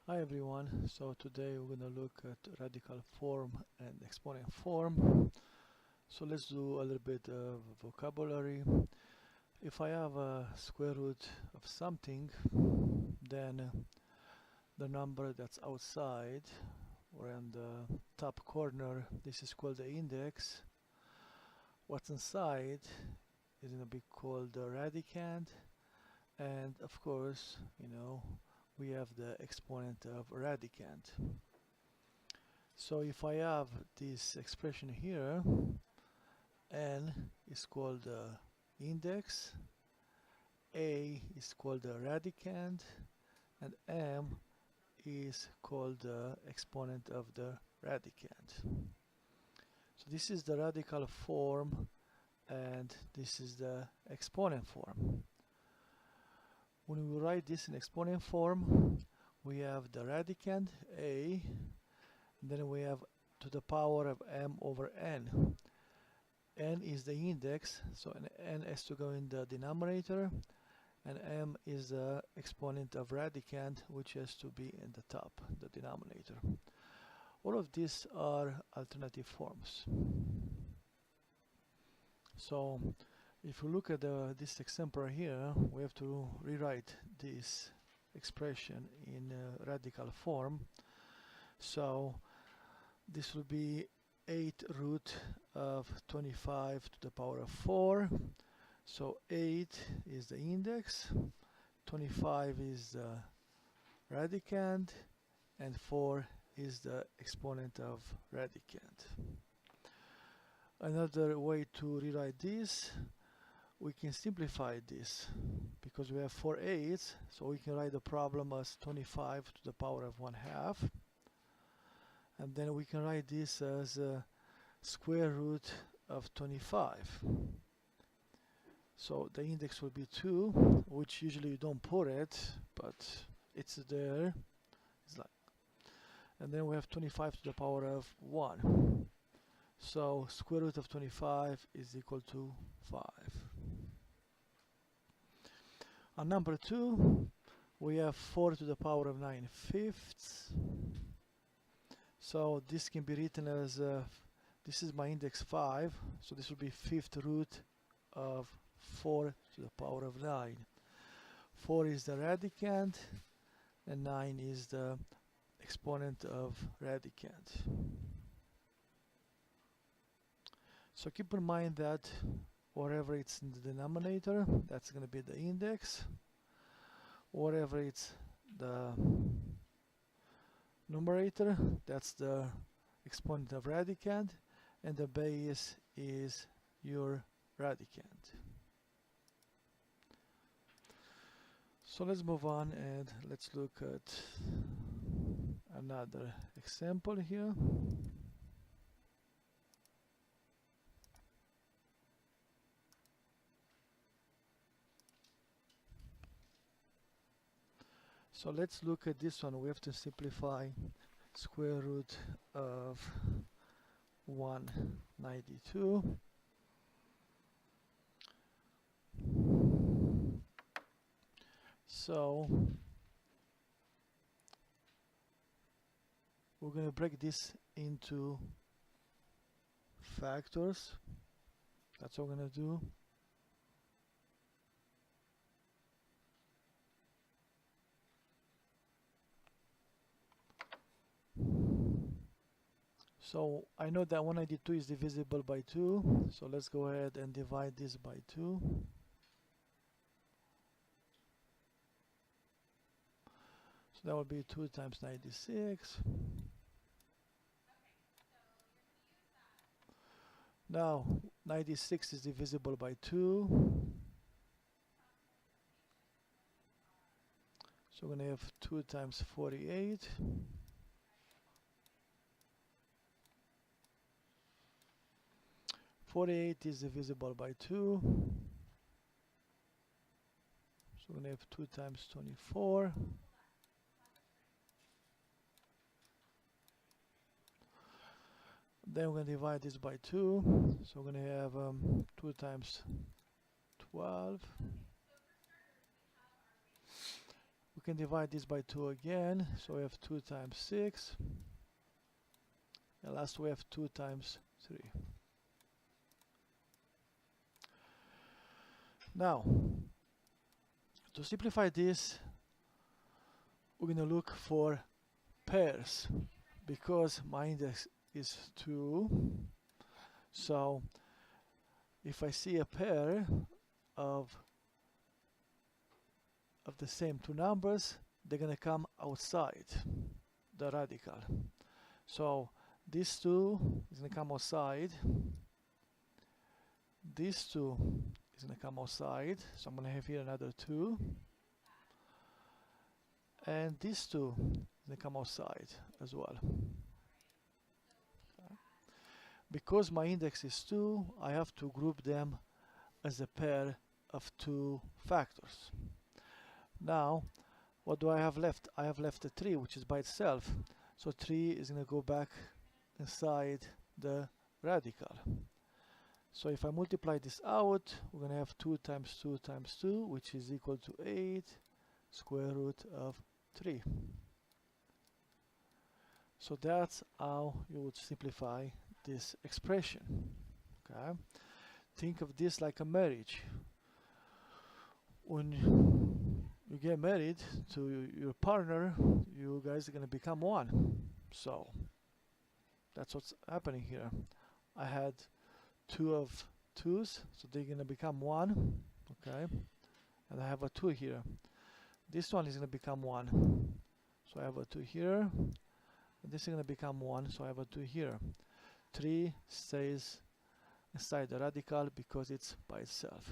Hi everyone, so today we're going to look at radical form and exponent form. So let's do a little bit of vocabulary. If I have a square root of something, then the number that's outside or in the top corner, this is called the index. What's inside is going to be called the radicand, and of course, we have the exponent of radicand. So if I have this expression here, n is called the index, a is called the radicand, and m is called the exponent of the radicand. So this is the radical form and this is the exponent form. When we write this in exponent form, we have the radicand a, then we have to the power of m over n. N is the index, so n has to go in the denominator, and m is the exponent of radicand, which has to be in the top, the denominator. All of these are alternative forms. So if you look at this example here, we have to rewrite this expression in radical form. So this will be 8 root of 25 to the power of 4. So 8 is the index, 25 is the radicand, and 4 is the exponent of radicand. Another way to rewrite this, we can simplify this because we have 4 8s, so we can write the problem as 25 to the power of 1/2. And then we can write this as a square root of 25. So the index will be 2, which usually you don't put it, but it's there. It's like, and then we have 25 to the power of 1. So square root of 25 is equal to 5. On number 2, we have 4 to the power of 9/5. So this can be written as, this is my index 5, so this will be 5th root of 4 to the power of 9. 4 is the radicand, and 9 is the exponent of radicand. So keep in mind that whatever it's in the denominator, that's going to be the index. Whatever it's the numerator, that's the exponent of radicand, and the base is your radicand. So let's move on and let's look at another example here. So let's look at this one. We have to simplify square root of 192. So we're going to break this into factors. That's what we're going to do. So I know that 192 is divisible by 2, so let's go ahead and divide this by 2. So that would be 2 times 96. Now 96 is divisible by 2. So we're going to have 2 times 48. Forty-eight is divisible by 2. So we're going to have 2 times 24. Then we're going to divide this by 2. So we're going to have 2 times 12. We can divide this by 2 again, so we have 2 times 6, and last we have 2 times 3. Now, to simplify this, we're going to look for pairs, because my index is 2. So if I see a pair of the same two numbers, they're going to come outside the radical. So these two is going to come outside, these two is going to come outside, so I'm going to have here another 2, and these two is going to come outside as well. Because my index is 2, I have to group them as a pair of 2 factors. Now, what do I have left? I have left a 3, which is by itself. So 3 is going to go back inside the radical. So if I multiply this out, we're going to have 2 times 2 times 2, which is equal to 8 square root of 3. So that's how you would simplify this expression. Okay, think of this like a marriage. When you get married to your partner, you guys are going to become one. So that's what's happening here. I had 2 of 2's, so they're going to become 1. Okay, and I have a 2 here. This one is going to become 1, so I have a 2 here, and this is going to become 1, so I have a 2 here. 3 stays inside the radical because it's by itself.